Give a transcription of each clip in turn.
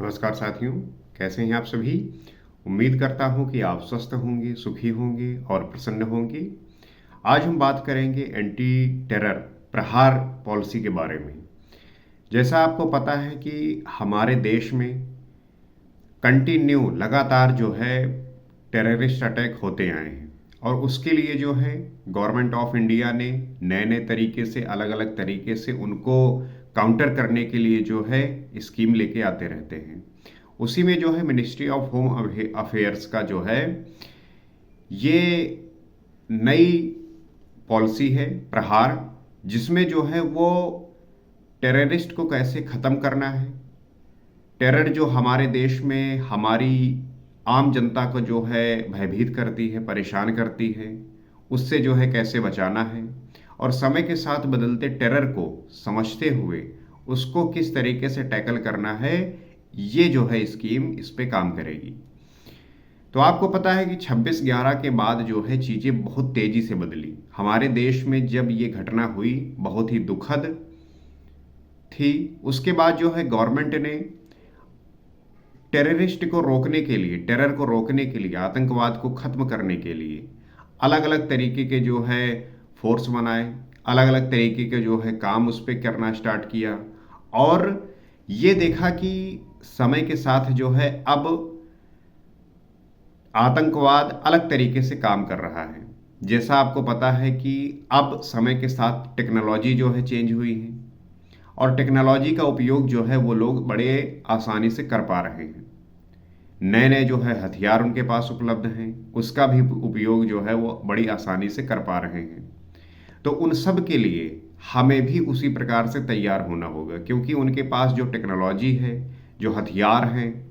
नमस्कार साथियों, कैसे हैं आप सभी। उम्मीद करता हूं कि आप स्वस्थ होंगे, सुखी होंगे और प्रसन्न होंगे। आज हम बात करेंगे एंटी टेरर प्रहार पॉलिसी के बारे में। जैसा आपको पता है कि हमारे देश में कंटिन्यू लगातार जो है टेररिस्ट अटैक होते आए हैं और उसके लिए जो है गवर्नमेंट ऑफ इंडिया ने नए नए तरीके से अलग अलग तरीके से उनको काउंटर करने के लिए जो है स्कीम लेके आते रहते हैं। उसी में जो है मिनिस्ट्री ऑफ होम अफेयर्स का जो है ये नई पॉलिसी है प्रहार, जिसमें जो है वो टेररिस्ट को कैसे ख़त्म करना है, टेरर जो हमारे देश में हमारी आम जनता को जो है भयभीत करती है, परेशान करती है, उससे जो है कैसे बचाना है और समय के साथ बदलते टेरर को समझते हुए उसको किस तरीके से टैकल करना है, ये जो है स्कीम इस पे काम करेगी। तो आपको पता है कि 26/11 के बाद जो है चीज़ें बहुत तेज़ी से बदली। हमारे देश में जब ये घटना हुई बहुत ही दुखद थी। उसके बाद जो है गवर्नमेंट ने टेररिस्ट को रोकने के लिए, टेरर को रोकने के लिए, आतंकवाद को ख़त्म करने के लिए अलग अलग तरीके के जो है फोर्स बनाए, अलग अलग तरीके के जो है काम उस पर करना स्टार्ट किया और ये देखा कि समय के साथ जो है अब आतंकवाद अलग तरीके से काम कर रहा है। जैसा आपको पता है कि अब समय के साथ टेक्नोलॉजी जो है चेंज हुई है और टेक्नोलॉजी का उपयोग जो है वो लोग बड़े आसानी से कर पा रहे हैं। नए नए जो है हथियार उनके पास उपलब्ध हैं, उसका भी उपयोग जो है वो बड़ी आसानी से कर पा रहे हैं। तो उन सब के लिए हमें भी उसी प्रकार से तैयार होना होगा, क्योंकि उनके पास जो टेक्नोलॉजी है, जो हथियार हैं,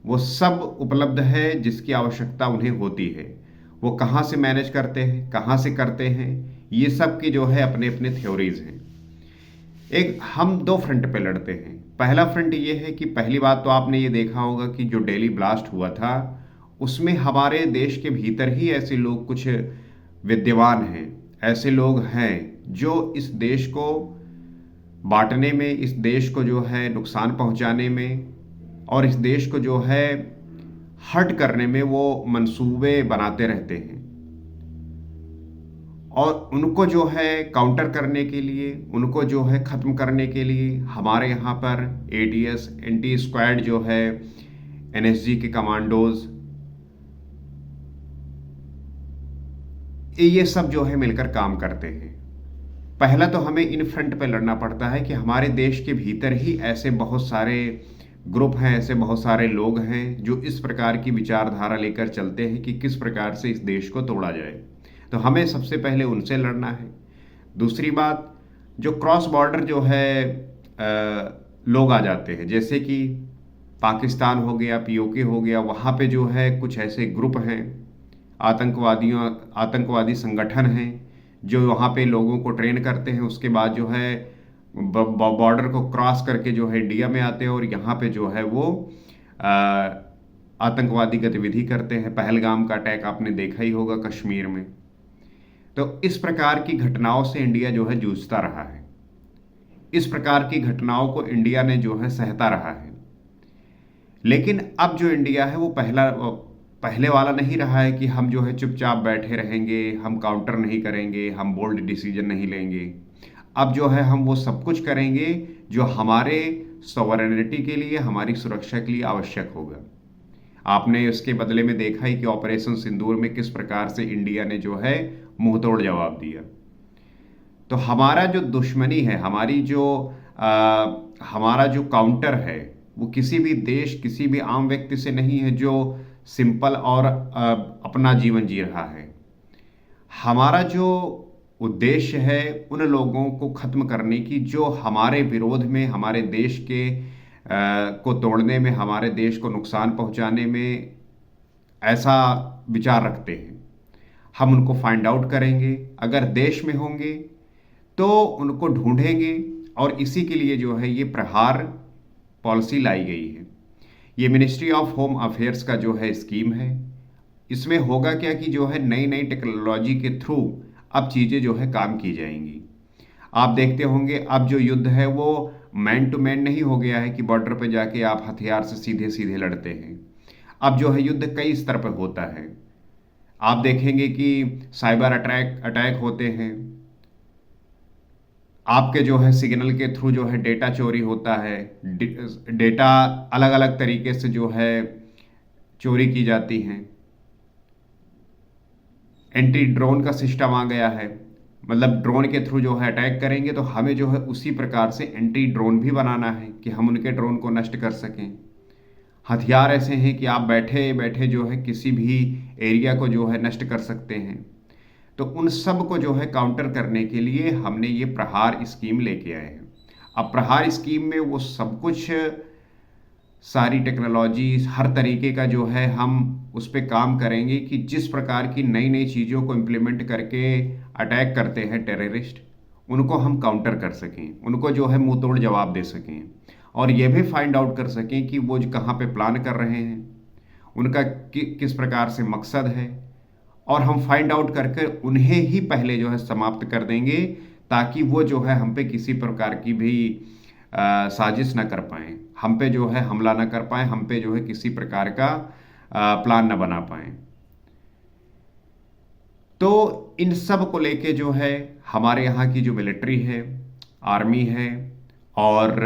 वो सब उपलब्ध है जिसकी आवश्यकता उन्हें होती है। वो कहाँ से मैनेज करते हैं, कहाँ से करते हैं, ये सब की जो है अपने अपने थ्योरीज हैं। एक हम दो फ्रंट पे लड़ते हैं। पहला फ्रंट ये है कि पहली बात तो आपने ये देखा होगा कि जो दिल्ली ब्लास्ट हुआ था उसमें हमारे देश के भीतर ही ऐसे लोग कुछ विद्यमान हैं, ऐसे लोग हैं जो इस देश को बांटने में, इस देश को जो है नुकसान पहुंचाने में और इस देश को जो है हर्ट करने में वो मंसूबे बनाते रहते हैं। और उनको जो है काउंटर करने के लिए, उनको जो है ख़त्म करने के लिए हमारे यहाँ पर एटीएस, एंटी स्क्वाड जो है, एनएसजी के कमांडोज, ये सब जो है मिलकर काम करते हैं। पहला तो हमें इन फ्रंट पे लड़ना पड़ता है कि हमारे देश के भीतर ही ऐसे बहुत सारे ग्रुप हैं, ऐसे बहुत सारे लोग हैं जो इस प्रकार की विचारधारा लेकर चलते हैं कि किस प्रकार से इस देश को तोड़ा जाए। तो हमें सबसे पहले उनसे लड़ना है। दूसरी बात, जो क्रॉस बॉर्डर जो है लोग आ जाते हैं, जैसे कि पाकिस्तान हो गया, पीओके हो गया, वहाँ पे जो है कुछ ऐसे ग्रुप हैं, आतंकवादी संगठन हैं जो वहाँ पे लोगों को ट्रेन करते हैं। उसके बाद जो है बॉर्डर को क्रॉस करके जो है इंडिया में आते हैं और यहाँ पे जो है वो आतंकवादी गतिविधि करते हैं। पहलगाम का अटैक आपने देखा ही होगा कश्मीर में। तो इस प्रकार की घटनाओं से इंडिया जो है जूझता रहा है, इस प्रकार की घटनाओं को इंडिया ने जो है सहता रहा है। लेकिन अब जो इंडिया है वो पहले वाला नहीं रहा है कि हम जो है चुपचाप बैठे रहेंगे, हम काउंटर नहीं करेंगे, हम बोल्ड डिसीजन नहीं लेंगे। अब जो है हम वो सब कुछ करेंगे जो हमारे सॉवरेनिटी के लिए, हमारी सुरक्षा के लिए आवश्यक होगा। आपने उसके बदले में देखा ही कि ऑपरेशन सिंदूर में किस प्रकार से इंडिया ने जो है मुंहतोड़ जवाब दिया। तो हमारा जो दुश्मनी है, हमारा जो काउंटर है, वो किसी भी देश, किसी भी आम व्यक्ति से नहीं है जो सिंपल और अपना जीवन जी रहा है। हमारा जो उद्देश्य है उन लोगों को ख़त्म करने की जो हमारे विरोध में, हमारे देश के को तोड़ने में, हमारे देश को नुकसान पहुंचाने में ऐसा विचार रखते हैं। हम उनको फाइंड आउट करेंगे, अगर देश में होंगे तो उनको ढूंढेंगे और इसी के लिए जो है ये प्रहार पॉलिसी लाई गई है। ये मिनिस्ट्री ऑफ होम अफेयर्स का जो है स्कीम है। इसमें होगा क्या कि जो है नई नई टेक्नोलॉजी के थ्रू अब चीज़ें जो है काम की जाएंगी। आप देखते होंगे अब जो युद्ध है वो मैन टू मैन नहीं हो गया है कि बॉर्डर पे जाके आप हथियार से सीधे सीधे लड़ते हैं। अब जो है युद्ध कई स्तर पर होता है। आप देखेंगे कि साइबर अटैक अटैक होते हैं, आपके जो है सिग्नल के थ्रू जो है डेटा चोरी होता है, डेटा अलग अलग तरीके से जो है चोरी की जाती हैं। एंटी ड्रोन का सिस्टम आ गया है, मतलब ड्रोन के थ्रू जो है अटैक करेंगे तो हमें जो है उसी प्रकार से एंटी ड्रोन भी बनाना है कि हम उनके ड्रोन को नष्ट कर सकें। हथियार ऐसे हैं कि आप बैठे बैठे जो है किसी भी एरिया को जो है नष्ट कर सकते हैं। तो उन सब को जो है काउंटर करने के लिए हमने ये प्रहार स्कीम लेके आए हैं। अब प्रहार स्कीम में वो सब कुछ, सारी टेक्नोलॉजी, हर तरीके का जो है हम उस पर काम करेंगे कि जिस प्रकार की नई नई चीज़ों को इम्प्लीमेंट करके अटैक करते हैं टेररिस्ट, उनको हम काउंटर कर सकें, उनको जो है मुंह तोड़ जवाब दे सकें, और ये भी फाइंड आउट कर सकें कि वो कहाँ पे प्लान कर रहे हैं, उनका किस प्रकार से मकसद है, और हम फाइंड आउट करके उन्हें ही पहले जो है समाप्त कर देंगे, ताकि वो जो है हम पे किसी प्रकार की भी साजिश ना कर पाएँ, हम पे जो है हमला ना कर पाएँ, हम पे जो है किसी प्रकार का प्लान ना बना पाएँ। तो इन सब को लेके जो है हमारे यहाँ की जो मिलिट्री है, आर्मी है, और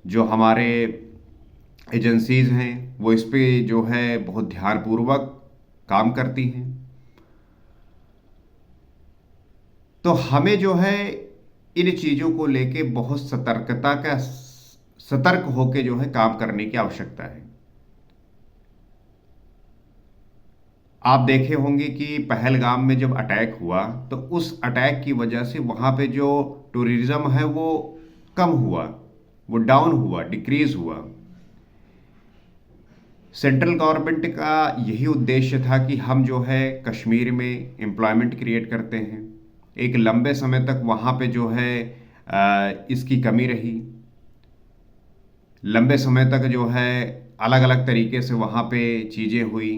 जो हमारे एजेंसीज हैं, वो इस पे जो है बहुत ध्यानपूर्वक काम करती हैं। तो हमें जो है इन चीज़ों को लेके बहुत सतर्क होके जो है काम करने की आवश्यकता है। आप देखे होंगे कि पहलगाम में जब अटैक हुआ तो उस अटैक की वजह से वहाँ पे जो टूरिज्म है वो कम हुआ, वो डाउन हुआ, डिक्रीज हुआ। सेंट्रल गवर्नमेंट का यही उद्देश्य था कि हम जो है कश्मीर में एम्प्लॉयमेंट क्रिएट करते हैं। एक लंबे समय तक वहाँ पे जो है इसकी कमी रही, लंबे समय तक जो है अलग अलग तरीके से वहाँ पे चीज़ें हुई,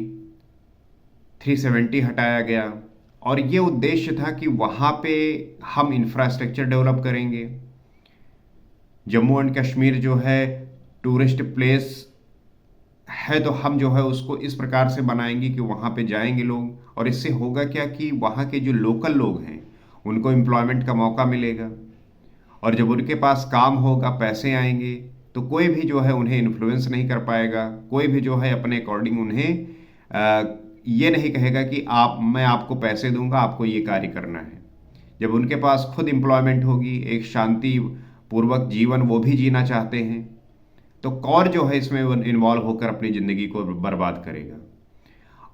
370 हटाया गया, और ये उद्देश्य था कि वहाँ पे हम इंफ्रास्ट्रक्चर डेवलप करेंगे। जम्मू एंड कश्मीर जो है टूरिस्ट प्लेस है, तो हम जो है उसको इस प्रकार से बनाएंगे कि वहाँ पे जाएंगे लोग, और इससे होगा क्या कि वहाँ के जो लोकल लोग हैं उनको एम्प्लॉयमेंट का मौका मिलेगा, और जब उनके पास काम होगा, पैसे आएंगे, तो कोई भी जो है उन्हें इन्फ्लुएंस नहीं कर पाएगा, कोई भी जो है अपने अकॉर्डिंग उन्हें ये नहीं कहेगा कि मैं आपको पैसे दूंगा, आपको ये कार्य करना है। जब उनके पास खुद एम्प्लॉयमेंट होगी, एक शांति पूर्वक जीवन वो भी जीना चाहते हैं, तो कौन जो है इसमें इन्वॉल्व होकर अपनी ज़िंदगी को बर्बाद करेगा।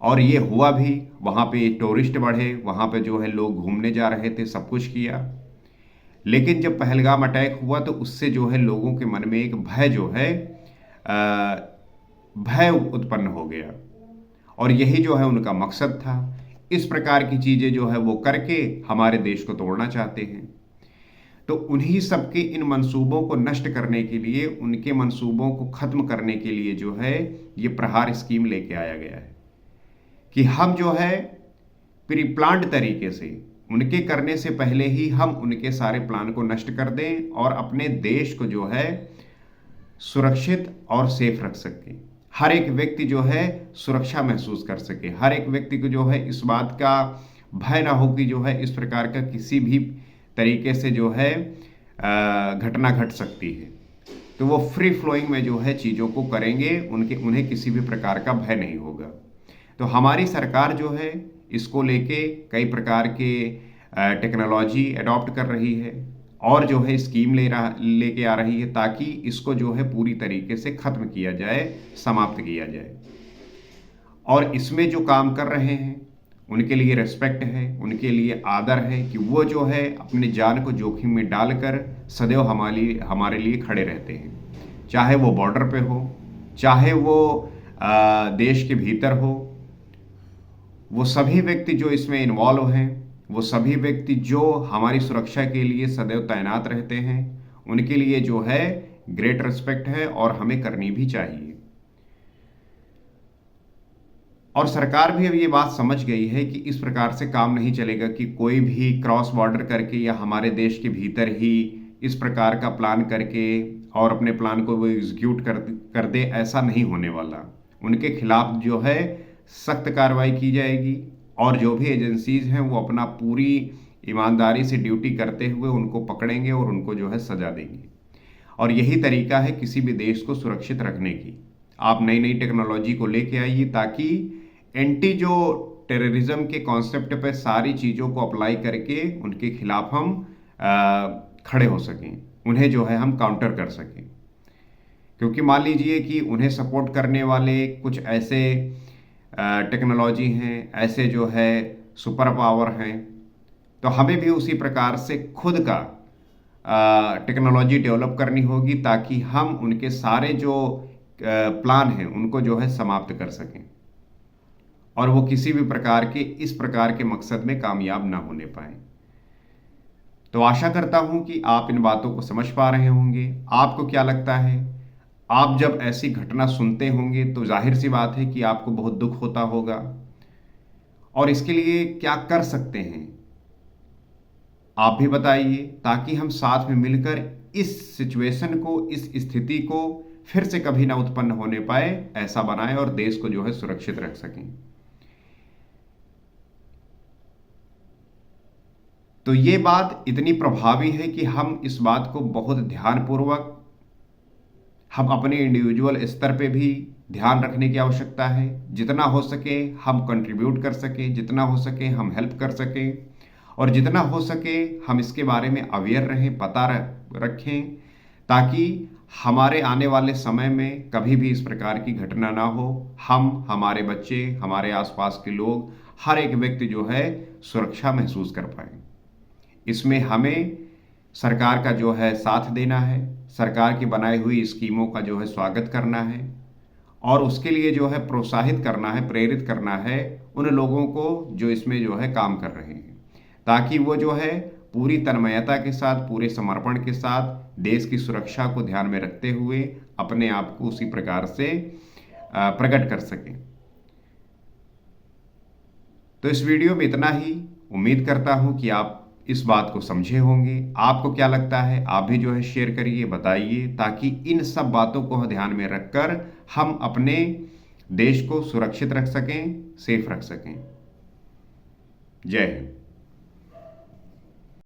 और ये हुआ भी, वहाँ पे टूरिस्ट बढ़े, वहाँ पे जो है लोग घूमने जा रहे थे, सब कुछ किया। लेकिन जब पहलगाम अटैक हुआ तो उससे जो है लोगों के मन में एक भय जो है भय उत्पन्न हो गया, और यही जो है उनका मकसद था। इस प्रकार की चीज़ें जो है वो करके हमारे देश को तोड़ना चाहते हैं। तो उन्हीं सबके इन मंसूबों को नष्ट करने के लिए, उनके मंसूबों को ख़त्म करने के लिए जो है ये प्रहार स्कीम लेके आया गया है कि हम जो है प्री प्लान्ड तरीके से, उनके करने से पहले ही हम उनके सारे प्लान को नष्ट कर दें और अपने देश को जो है सुरक्षित और सेफ रख सकें। हर एक व्यक्ति जो है सुरक्षा महसूस कर सके, हर एक व्यक्ति को जो है इस बात का भय ना हो कि जो है इस प्रकार का किसी भी तरीके से जो है घटना घट सकती है। तो वो फ्री फ्लोइंग में जो है चीज़ों को करेंगे, उन्हें किसी भी प्रकार का भय नहीं होगा। तो हमारी सरकार जो है इसको लेके कई प्रकार के टेक्नोलॉजी अडॉप्ट कर रही है, और जो है स्कीम लेके आ रही है, ताकि इसको जो है पूरी तरीके से ख़त्म किया जाए, समाप्त किया जाए। और इसमें जो काम कर रहे हैं उनके लिए रिस्पेक्ट है, उनके लिए आदर है कि वो जो है अपनी जान को जोखिम में डालकर सदैव हमारे लिए खड़े रहते हैं, चाहे वो बॉर्डर पे हो, चाहे वो देश के भीतर हो। वो सभी व्यक्ति जो इसमें इन्वॉल्व हैं, वो सभी व्यक्ति जो हमारी सुरक्षा के लिए सदैव तैनात रहते हैं, उनके लिए जो है ग्रेट रिस्पेक्ट है, और हमें करनी भी चाहिए। और सरकार भी अब ये बात समझ गई है कि इस प्रकार से काम नहीं चलेगा कि कोई भी क्रॉस बॉर्डर करके या हमारे देश के भीतर ही इस प्रकार का प्लान करके और अपने प्लान को वो एग्जीक्यूट कर दे, ऐसा नहीं होने वाला। उनके खिलाफ जो है सख्त कार्रवाई की जाएगी और जो भी एजेंसीज हैं वो अपना पूरी ईमानदारी से ड्यूटी करते हुए उनको पकड़ेंगे और उनको जो है सजा देंगे। और यही तरीका है किसी भी देश को सुरक्षित रखने की। आप नई नई टेक्नोलॉजी को लेके आइए ताकि एंटी जो टेररिज्म के कॉन्सेप्ट पे सारी चीज़ों को अप्लाई करके उनके खिलाफ हम खड़े हो सकें, उन्हें जो है हम काउंटर कर सकें। क्योंकि मान लीजिए कि उन्हें सपोर्ट करने वाले कुछ ऐसे टेक्नोलॉजी हैं, ऐसे जो है सुपर पावर हैं, तो हमें भी उसी प्रकार से खुद का टेक्नोलॉजी डेवलप करनी होगी ताकि हम उनके सारे जो प्लान हैं उनको जो है समाप्त कर सकें और वो किसी भी प्रकार के इस प्रकार के मकसद में कामयाब ना होने पाए। तो आशा करता हूं कि आप इन बातों को समझ पा रहे होंगे। आपको क्या लगता है? आप जब ऐसी घटना सुनते होंगे तो जाहिर सी बात है कि आपको बहुत दुख होता होगा, और इसके लिए क्या कर सकते हैं आप भी बताइए, ताकि हम साथ में मिलकर इस सिचुएशन को, इस स्थिति को फिर से कभी ना उत्पन्न होने पाए, ऐसा बनाएं और देश को जो है सुरक्षित रख सकें। तो ये बात इतनी प्रभावी है कि हम इस बात को बहुत ध्यानपूर्वक, हम अपने इंडिविजुअल स्तर पे भी ध्यान रखने की आवश्यकता है। जितना हो सके हम कंट्रीब्यूट कर सकें, जितना हो सके हम हेल्प कर सकें, और जितना हो सके हम इसके बारे में अवेयर रहें, पता रखें, ताकि हमारे आने वाले समय में कभी भी इस प्रकार की घटना ना हो। हम, हमारे बच्चे, हमारे आसपास के लोग, हर एक व्यक्ति जो है सुरक्षा महसूस कर पाए। इसमें हमें सरकार का जो है साथ देना है, सरकार की बनाई हुई स्कीमों का जो है स्वागत करना है, और उसके लिए जो है प्रोत्साहित करना है, प्रेरित करना है उन लोगों को जो इसमें जो है काम कर रहे हैं, ताकि वो जो है पूरी तन्मयता के साथ, पूरे समर्पण के साथ देश की सुरक्षा को ध्यान में रखते हुए अपने आप को उसी प्रकार से प्रकट कर सकें। तो इस वीडियो में इतना ही। उम्मीद करता हूं कि आप इस बात को समझे होंगे। आपको क्या लगता है? आप भी जो है शेयर करिए, बताइए, ताकि इन सब बातों को ध्यान में रखकर हम अपने देश को सुरक्षित रख सकें, सेफ रख सकें। जय हिंद।